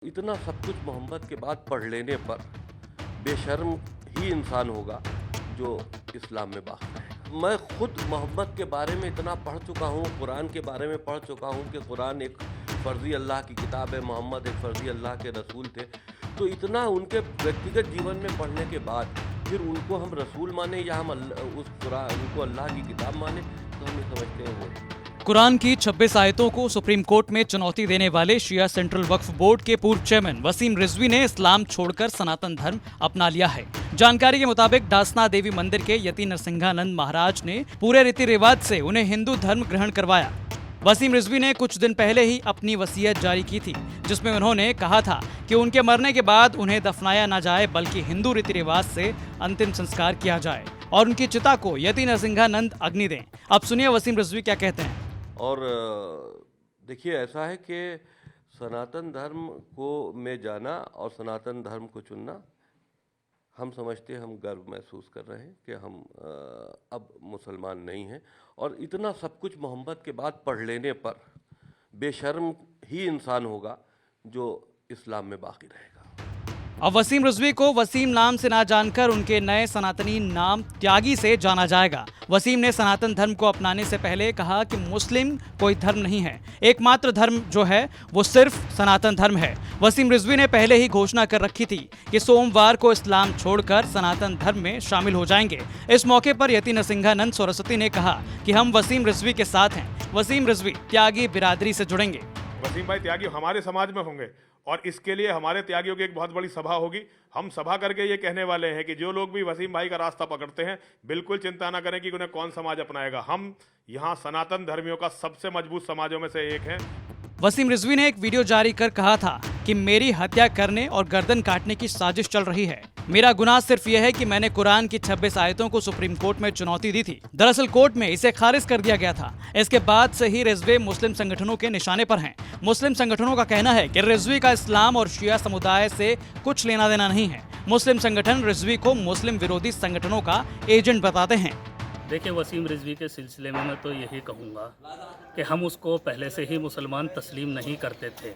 इतना सब कुछ मोहम्मद के बाद पढ़ लेने पर बेशर्म ही इंसान होगा जो इस्लाम में बाकी रहेगा। मैं खुद मोहम्मद के बारे में इतना पढ़ चुका हूँ, कुरान के बारे में पढ़ चुका हूँ कि कुरान एक फ़र्ज़ी अल्लाह की किताब है, मोहम्मद एक फ़र्ज़ी अल्लाह के रसूल थे। तो इतना उनके व्यक्तिगत जीवन में पढ़ने के बाद फिर उनको हम रसूल माने या हम उनको अल्लाह की किताब माने, तो हम ये समझते हैं वो कुरान की 26 आयतों को सुप्रीम कोर्ट में चुनौती देने वाले शिया सेंट्रल वक्फ बोर्ड के पूर्व चेयरमैन वसीम रिजवी ने इस्लाम छोड़कर सनातन धर्म अपना लिया है। जानकारी के मुताबिक डासना देवी मंदिर के यति नरसिंहानंद महाराज ने पूरे रीति रिवाज से उन्हें हिंदू धर्म ग्रहण करवाया। वसीम रिजवी ने कुछ दिन पहले ही अपनी वसीयत जारी की थी, जिसमें उन्होंने कहा था कि उनके मरने के बाद उन्हें दफनाया न जाए बल्कि हिंदू रीति रिवाज से अंतिम संस्कार किया जाए और उनकी चिता को यति नरसिंहानंद अग्नि दें। अब सुनिए वसीम रिजवी क्या कहते हैं। और देखिए, ऐसा है कि सनातन धर्म को में जाना और सनातन धर्म को चुनना, हम समझते हैं, हम गर्व महसूस कर रहे हैं कि हम अब मुसलमान नहीं हैं। और इतना सब कुछ मोहम्मद के बाद पढ़ लेने पर बेशर्म ही इंसान होगा जो इस्लाम में बाकी रहेगा। अब वसीम रिजवी को वसीम नाम से ना जानकर उनके नए सनातनी नाम त्यागी से जाना जाएगा। वसीम ने सनातन धर्म को अपनाने से पहले कहा कि मुस्लिम कोई धर्म नहीं है, एकमात्र धर्म जो है वो सिर्फ सनातन धर्म है। वसीम रिजवी ने पहले ही घोषणा कर रखी थी कि सोमवार को इस्लाम छोड़कर सनातन धर्म में शामिल हो जाएंगे। इस मौके पर यति नरसिंहानंद सरस्वती ने कहा कि हम वसीम रिजवी के साथ हैं। वसीम रिजवी त्यागी बिरादरी से जुड़ेंगे। वसीम भाई त्यागी हमारे समाज में होंगे और इसके लिए हमारे त्यागियों की एक बहुत बड़ी सभा होगी। हम सभा करके ये कहने वाले हैं कि जो लोग भी वसीम भाई का रास्ता पकड़ते हैं, बिल्कुल चिंता ना करें कि उन्हें कौन समाज अपनाएगा। हम यहाँ सनातन धर्मियों का सबसे मजबूत समाजों में से एक हैं। वसीम रिजवी ने एक वीडियो जारी कर कहा था कि मेरी हत्या करने और गर्दन काटने की साजिश चल रही है। मेरा गुनाह सिर्फ यह है कि मैंने कुरान की 26 आयतों को सुप्रीम कोर्ट में चुनौती दी थी। दरअसल कोर्ट में इसे खारिज कर दिया गया था। इसके बाद से ही रिजवी मुस्लिम संगठनों के निशाने पर हैं। मुस्लिम संगठनों का कहना है कि रिजवी का इस्लाम और शिया समुदाय से कुछ लेना देना नहीं है। मुस्लिम संगठन रिजवी को मुस्लिम विरोधी संगठनों का एजेंट बताते हैं। देखिए, वसीम रिजवी के सिलसिले में मैं तो यही कहूँगा कि हम उसको पहले से ही मुसलमान तस्लीम नहीं करते थे।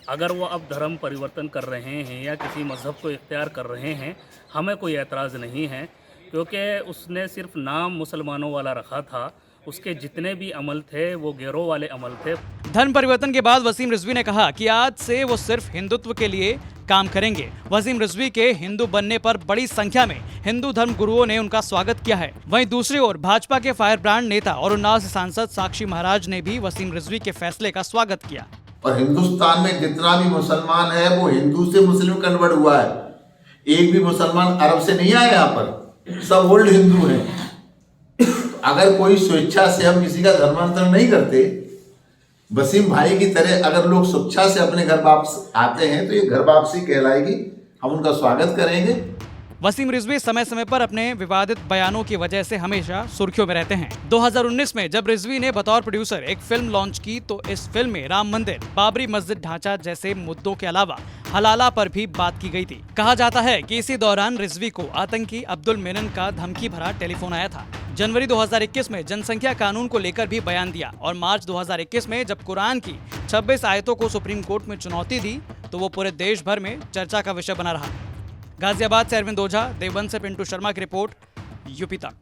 अगर वो अब धर्म परिवर्तन कर रहे हैं या किसी मज़हब को इख्तियार कर रहे हैं, हमें कोई एतराज़ नहीं है, क्योंकि उसने सिर्फ नाम मुसलमानों वाला रखा था। उसके जितने भी अमल थे वो गैरों वाले अमल थे। धर्म परिवर्तन के बाद वसीम रिजवी ने कहा कि आज से वो सिर्फ हिंदुत्व के लिए काम करेंगे। वसीम रिजवी के हिंदू बनने पर बड़ी संख्या में हिंदू धर्म गुरुओं ने उनका स्वागत किया है। वहीं दूसरी ओर भाजपा के फायर ब्रांड नेता और उन्नाव से सांसद साक्षी महाराज ने भी वसीम रिजवी के फैसले का स्वागत किया। और हिंदुस्तान में जितना भी मुसलमान है वो हिंदू से मुस्लिम कन्वर्ट हुआ है। एक भी मुसलमान अरब से नहीं आया यहाँ पर, सब ओल्ड हिंदू हैं। अगर कोई स्वेच्छा से हम किसी का धर्मांतरण नहीं करते, वसीम भाई की तरह अगर लोग स्वेच्छा से अपने घर वापस आते हैं तो ये घर वापसी कहलाएगी। हम उनका स्वागत करेंगे। वसीम रिजवी समय समय पर अपने विवादित बयानों की वजह से हमेशा सुर्खियों में रहते हैं। 2019 में जब रिजवी ने बतौर प्रोड्यूसर एक फिल्म लॉन्च की तो इस फिल्म में राम मंदिर, बाबरी मस्जिद ढांचा जैसे मुद्दों के अलावा हलाला पर भी बात की गई थी। कहा जाता है कि इसी दौरान रिजवी को आतंकी अब्दुल मेनन का धमकी भरा टेलीफोन आया था। जनवरी 2021 में जनसंख्या कानून को लेकर भी बयान दिया और मार्च 2021 में जब कुरान की 26 आयतों को सुप्रीम कोर्ट में चुनौती दी तो वो पूरे देश भर में चर्चा का विषय बना रहा। गाजियाबाद से अरविंद ओझा, देवबंद से पिंटू शर्मा की रिपोर्ट, यूपी तक।